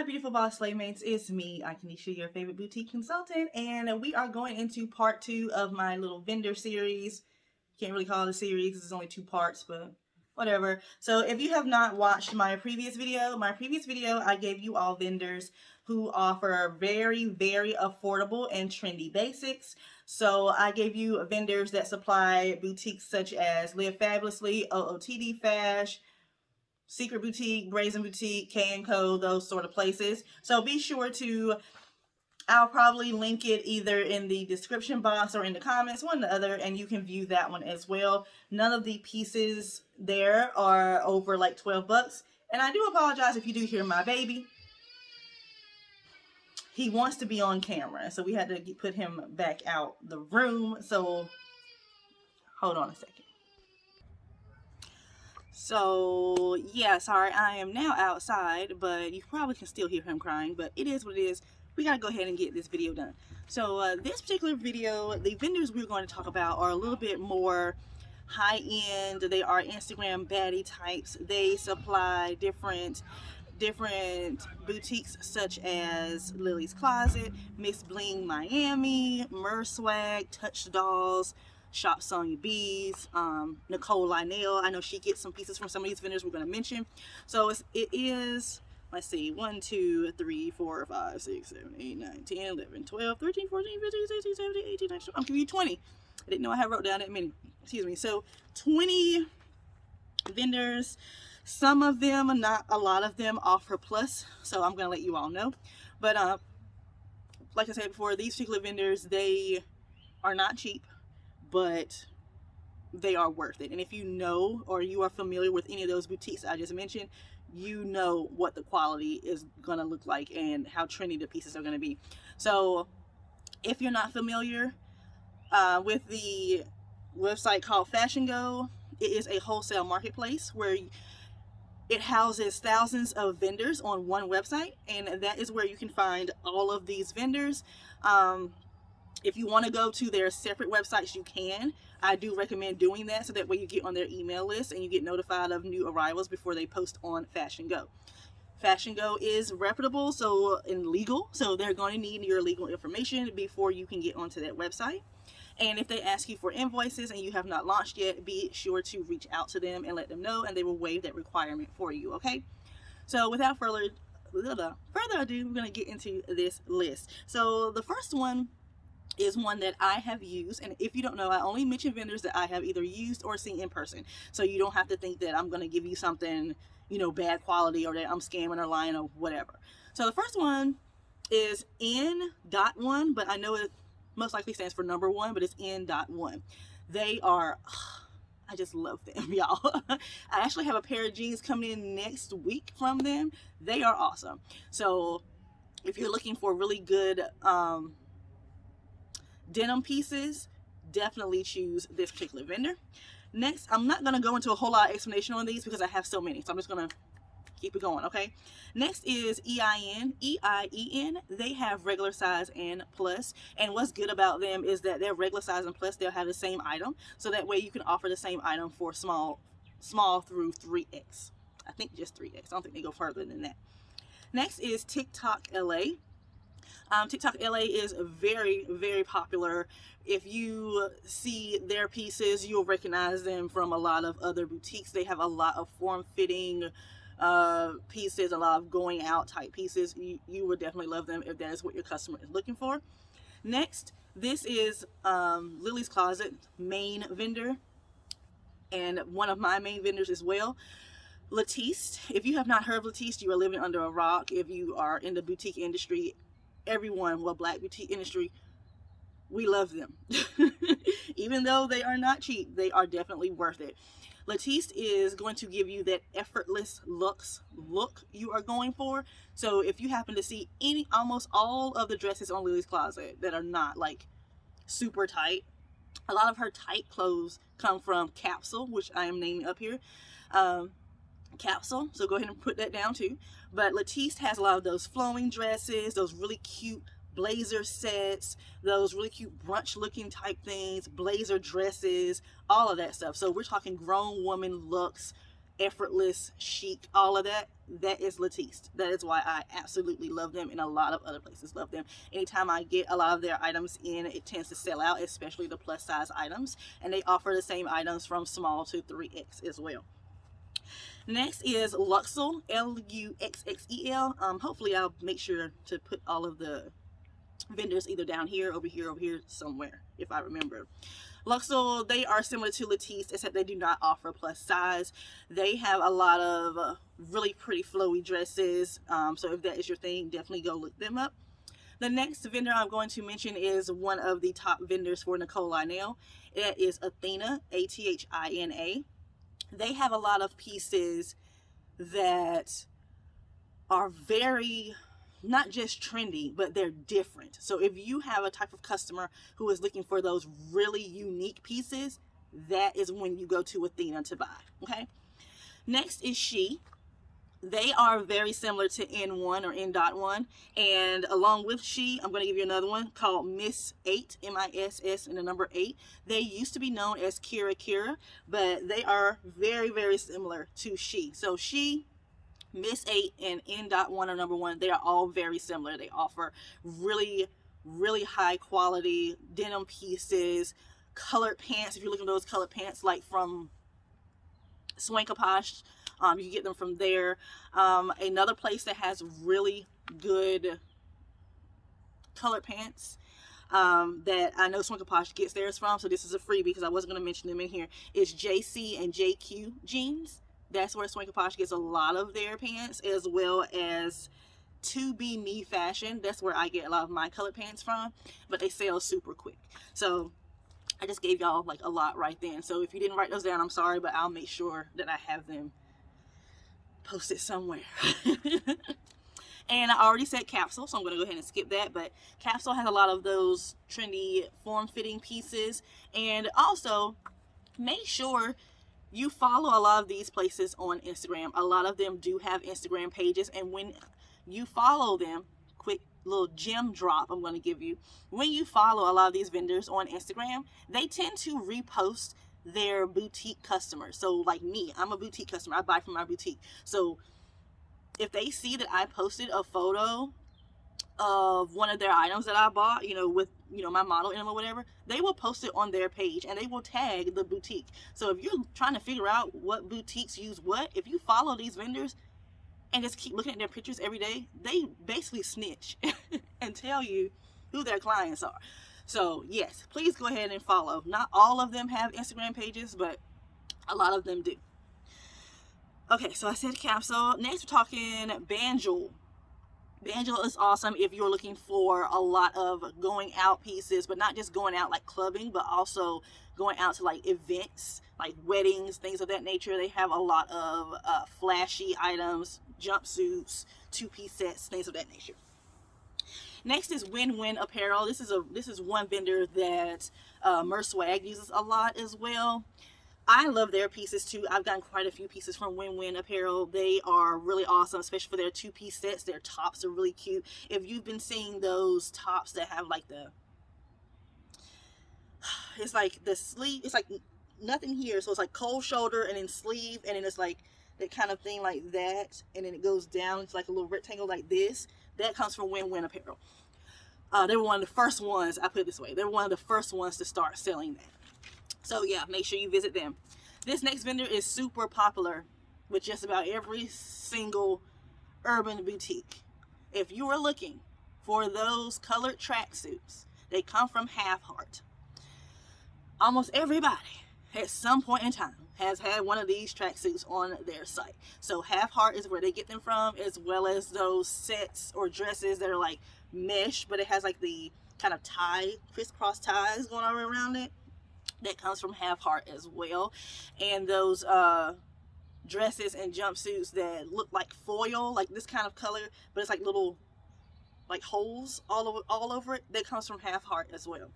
my beautiful boss slave mates, it's me, Akanisha, your favorite boutique consultant, and we are going into part 2 of my little vendor series. Can't really call it a series because it's only 2 parts, but whatever. So if you have not watched my previous video, I gave you all vendors who offer very, very affordable and trendy basics. So I gave you vendors that supply boutiques such as Live Fabulously, OOTD Fash, Secret Boutique, Brazen Boutique, K&Co, those sort of places. So be sure to, I'll probably link it either in the description box or in the comments, one or the other, and you can view that one as well. None of the pieces there are over like 12 bucks. And I do apologize if you do hear my baby. He wants to be on camera, so we had to put him back out the room. So hold on a second. So yeah, sorry, I am now outside, but you probably can still hear him crying, but it is what it is. We gotta go ahead and get this video done. So this particular video, the vendors we're going to talk about are a little bit more high-end. They are Instagram baddie types. They supply different boutiques such as Lilly's Closet, Msblingmiami, MuurSwagg, TouchDolls, Shop Sonya Bees, Nicole Lynel. I know she gets some pieces from some of these vendors we're going to mention. So it is, let's see, 1, 2, 3, 4, 5, 6, 7, 8, 9, 10, 11, 12, 13, 14, 15, 16, 17, 18, 19, I'm giving you 20. I didn't know I had wrote down that many. Excuse me. So 20 vendors. Some of them, not a lot of them, offer plus. So I'm going to let you all know. But like I said before, these particular vendors, they are not cheap, but they are worth it. And if you know or you are familiar with any of those boutiques I just mentioned, you know what the quality is going to look like and how trendy the pieces are going to be. So if you're not familiar with the website called FashionGo, it is a wholesale marketplace where it houses thousands of vendors on one website, and that is where you can find all of these vendors. If you want to go to their separate websites, you can. I do recommend doing that so that way you get on their email list and you get notified of new arrivals before they post on FashionGo. FashionGo is reputable and legal, so they're going to need your legal information before you can get onto that website. And if they ask you for invoices and you have not launched yet, be sure to reach out to them and let them know, and they will waive that requirement for you, okay? So without further ado, we're going to get into this list. So the first one is one that I have used, and if you don't know, I only mention vendors that I have either used or seen in person, so you don't have to think that I'm going to give you something, bad quality or that I'm scamming or lying or whatever. So the first one is N.1, but I know it most likely stands for number 1, but it's N.1. They are, I just love them, y'all. I actually have a pair of jeans coming in next week from them. They are awesome. So if you're looking for really good denim pieces, definitely choose this particular vendor. Next, I'm not going to go into a whole lot of explanation on these because I have so many, so I'm just going to keep it going, okay? Next is EIN. They have regular size and plus, and what's good about them is that they're regular size and plus, they'll have the same item, so that way you can offer the same item for small through 3X. I think just 3X. I don't think they go further than that. Next is TikTok LA. TikTok LA is very, very popular. If you see their pieces, you'll recognize them from a lot of other boutiques. They have a lot of form-fitting pieces, a lot of going out type pieces. You would definitely love them if that is what your customer is looking for. Next, this is Lilly's Closet main vendor, and one of my main vendors as well. Latiste. If you have not heard of Latiste, you are living under a rock. If you are in the boutique industry, black boutique industry, we love them. Even though they are not cheap, they are definitely worth it. Latiste is going to give you that effortless look you are going for. So if you happen to see almost all of the dresses on Lilly's Closet that are not like super tight, a lot of her tight clothes come from Capsule, which I am naming up here. Capsule, so go ahead and put that down too. But Latiste has a lot of those flowing dresses, those really cute blazer sets, those really cute brunch looking type things, blazer dresses, all of that stuff. So we're talking grown woman looks effortless, chic, all of that. That is Latiste. That is why I absolutely love them, and a lot of other places love them. Anytime I get a lot of their items in, it tends to sell out, especially the plus size items, and they offer the same items from small to 3X as well. Next is Luxel, Luxxel. Hopefully I'll make sure to put all of the vendors either down here, over here, somewhere, if I remember. Luxel, they are similar to Latiste, except they do not offer plus size. They have a lot of really pretty flowy dresses, so if that is your thing, definitely go look them up. The next vendor I'm going to mention is one of the top vendors for Nicole Lynel. It is Athena, Athina. They have a lot of pieces that are very, not just trendy, but they're different. So if you have a type of customer who is looking for those really unique pieces, that is when you go to Athena to buy, okay? Next is She. They are very similar to N1 or N.1, and along with She, I'm going to give you another one called Miss 8, M-I-S-S and the number 8. They used to be known as Kira, but they are very, very similar to She. So She, Miss 8, and N.1 or number 1, they are all very similar. They offer really, really high quality denim pieces, colored pants. If you're looking at those colored pants like from Swankaposh, you can get them from there. Another place that has really good colored pants that I know Swankaposh gets theirs from, so this is a freebie because I wasn't going to mention them in here, is JC and JQ jeans. That's where Swankaposh gets a lot of their pants, as well as To Be Me Fashion. That's where I get a lot of my colored pants from, but they sell super quick. So I just gave y'all like a lot right then. So if you didn't write those down, I'm sorry, but I'll make sure that I have them posted somewhere. And I already said Capsule, so I'm going to go ahead and skip that, but Capsule has a lot of those trendy form-fitting pieces. And also make sure you follow a lot of these places on Instagram. A lot of them do have Instagram pages, and when you follow them, quick little gem drop I'm going to give you, when you follow a lot of these vendors on Instagram, they tend to repost their boutique customers. So like me, I'm a boutique customer. I buy from my boutique. So if they see that I posted a photo of one of their items that I bought, with, my model in them or whatever, they will post it on their page and they will tag the boutique. So if you're trying to figure out what boutiques use what, if you follow these vendors and just keep looking at their pictures every day, they basically snitch and tell you who their clients are. So yes, please go ahead and follow. Not all of them have Instagram pages, but a lot of them do. Okay, so I said Capsule. Next, we're talking Banjul. Banjul is awesome if you're looking for a lot of going out pieces, but not just going out like clubbing, but also going out to like events, like weddings, things of that nature. They have a lot of flashy items, jumpsuits, two-piece sets, things of that nature. Next is Win-Win Apparel. This is one vendor that MuurSwagg uses a lot as well. I love their pieces too. I've gotten quite a few pieces from Win-Win Apparel. They are really awesome, especially for their two-piece sets. Their tops are really cute. If you've been seeing those tops that have like it's like the sleeve, it's like nothing here. So it's like cold shoulder and then sleeve, and then it's like that kind of thing like that. And then it goes down. It's like a little rectangle like this. That comes from Win-Win Apparel. They were one of the first ones, I put it this way, they were one of the first ones to start selling that. So yeah, make sure you visit them. This next vendor is super popular with just about every single urban boutique. If you are looking for those colored tracksuits, they come from Half Heart. Almost everybody at some point in time has had one of these tracksuits on their site. So Half Heart is where they get them from, as well as those sets or dresses that are like mesh, but it has like the kind of tie, crisscross ties going on around it. That comes from Half Heart as well. And those dresses and jumpsuits that look like foil, like this kind of color, but it's like little like holes all over it, that comes from Half Heart as well.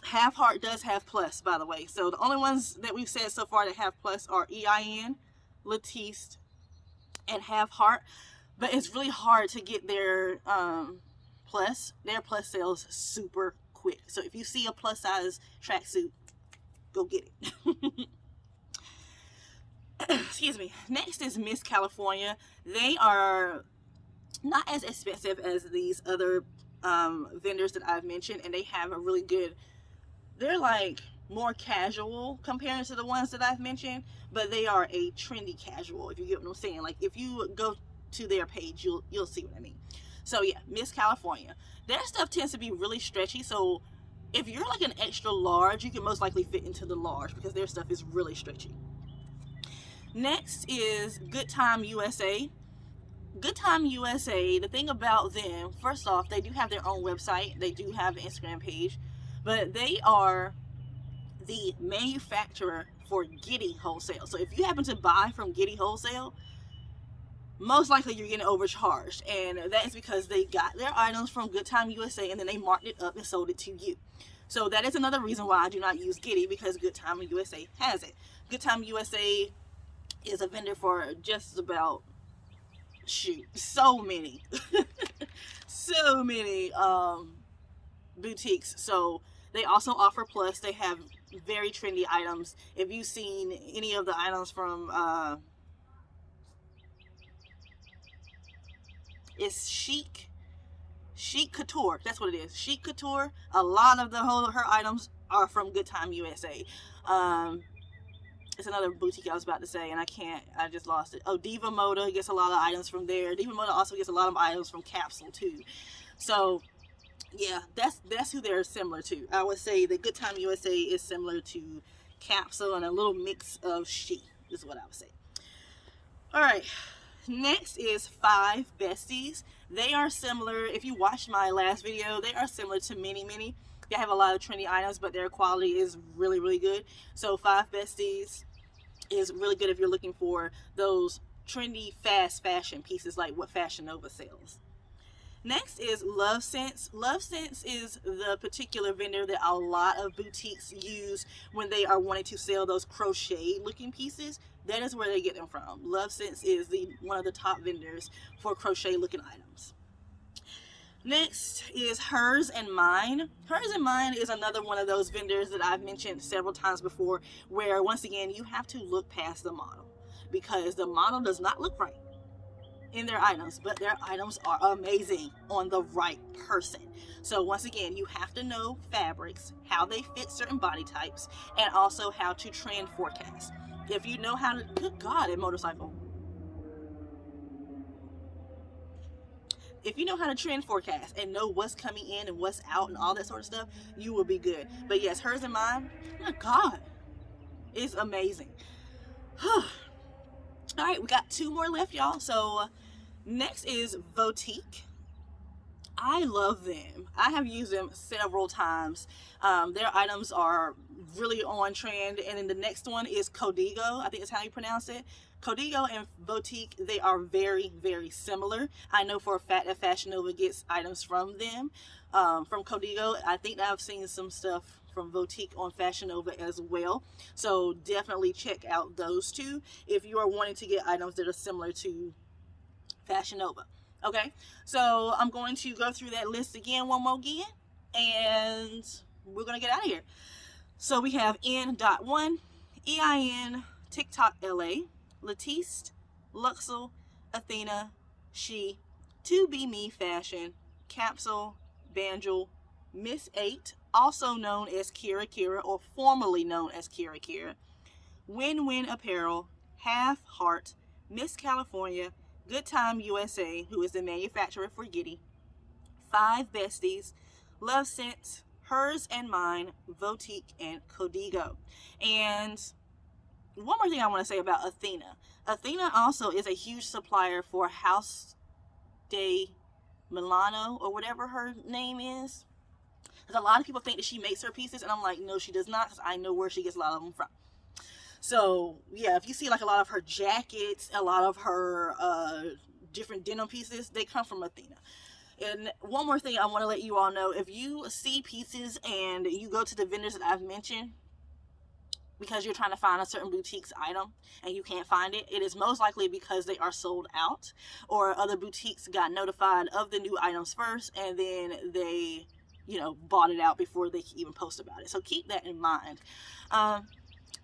Half Heart does have plus, by the way. So the only ones that we've said so far that have plus are EIN, Latiste, and Half Heart. But it's really hard to get their plus. Their plus sales super quick. So if you see a plus size tracksuit, go get it. Excuse me. Next is Miss California. They are not as expensive as these other vendors that I've mentioned, and they have a really good, they're like more casual compared to the ones that I've mentioned, but they are a trendy casual, if you get what I'm saying. Like if you go to their page, you'll see what I mean. So yeah, Miss California, their stuff tends to be really stretchy, so if you're like an extra large, you can most likely fit into the large because their stuff is really stretchy. Next is Good Time USA. Good Time USA, the thing about them, first off, they do have their own website, they do have an Instagram page, but they are the manufacturer for Giddy Wholesale. So if you happen to buy from Giddy Wholesale, most likely you're getting overcharged, and that is because they got their items from Good Time USA and then they marked it up and sold it to you. So that is another reason why I do not use Giddy, because Good Time USA has it. Good Time USA is a vendor for just about, so many so many boutiques. So they also offer plus. They have very trendy items. If you've seen any of the items from it's Chic Couture, that's what it is, Chic Couture. A lot of her items are from Good Time USA. It's another boutique I was about to say, and I just lost it. Oh, Diva Moda gets a lot of items from there. Diva Moda also gets a lot of items from Capsule too. So yeah, that's who they're similar to. I would say that Good Time USA is similar to Capsule and a little mix of Chic is what I would say. All right, next is Five Besties. They are similar. If you watched my last video, they are similar to Mini Mini. They have a lot of trendy items, but their quality is really, really good. So Five Besties is really good if you're looking for those trendy, fast fashion pieces like what Fashion Nova sells. Next is Love Sense. Love Sense is the particular vendor that a lot of boutiques use when they are wanting to sell those crochet looking pieces. That is where they get them from. Love Sense is one of the top vendors for crochet looking items. Next is Hers and Mine. Hers and Mine is another one of those vendors that I've mentioned several times before, where once again you have to look past the model, because the model does not look right in their items, but their items are amazing on the right person. So once again, you have to know fabrics, how they fit certain body types, and also how to trend forecast. If you know how to, good God, a motorcycle. If you know how to trend forecast and know what's coming in and what's out and all that sort of stuff, you will be good. But yes, Hers and Mine, oh my God, it's amazing. All right, we got 2 more left, y'all. So next is Boutique. I love them. I have used them several times. Their items are really on trend. And then the next one is Codigo. I think that's how you pronounce it. Codigo and Boutique, they are very, very similar. I know for a fact that Fashion Nova gets items from them. From Codigo, I think I've seen some stuff from Boutique on Fashion Nova as well. So definitely check out those two if you are wanting to get items that are similar to Fashion Nova. Okay, so I'm going to go through that list again one more again, and we're going to get out of here. So we have N.1, EIN, TikTok LA, Latiste, Luxel, Athena, She, To Be Me Fashion, Capsule, Banjul, Miss 8, also known as Kira Kira or formerly known as Kira Kira, Win Win Apparel, Half Heart, Miss California, Good Time USA, who is the manufacturer for Giddy, Five Besties, Love Sense, Hers and Mine, Boutique, and Codigo. And one more thing I want to say about Athena. Athena also is a huge supplier for House de Milano, or whatever her name is. Because a lot of people think that she makes her pieces, and I'm like, no, she does not, because I know where she gets a lot of them from. So yeah, if you see like a lot of her jackets, a lot of her different denim pieces, they come from Athena. And one more thing I want to let you all know, if you see pieces and you go to the vendors that I've mentioned because you're trying to find a certain boutique's item and you can't find it, it is most likely because they are sold out, or other boutiques got notified of the new items first and then they, bought it out before they even post about it. So keep that in mind.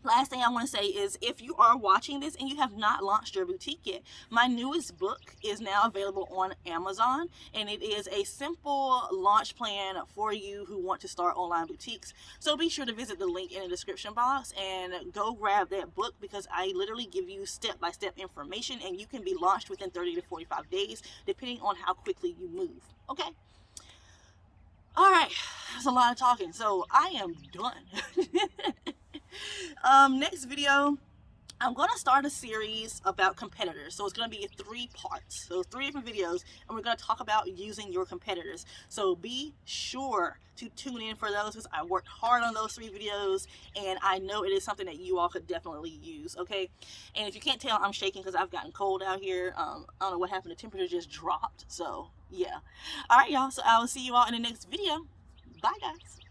Last thing I want to say is, if you are watching this and you have not launched your boutique yet, my newest book is now available on Amazon, and it is a simple launch plan for you who want to start online boutiques. So be sure to visit the link in the description box and go grab that book, because I literally give you step-by-step information, and you can be launched within 30 to 45 days depending on how quickly you move. Okay? All right, that's a lot of talking, so I am done. Next video, I'm going to start a series about competitors. So it's going to be 3 parts. So 3 different videos, and we're going to talk about using your competitors. So be sure to tune in for those, because I worked hard on those 3 videos, and I know it is something that you all could definitely use, okay? And if you can't tell, I'm shaking because I've gotten cold out here. I don't know what happened. The temperature just dropped. So, yeah. All right, y'all. So I will see you all in the next video. Bye, guys.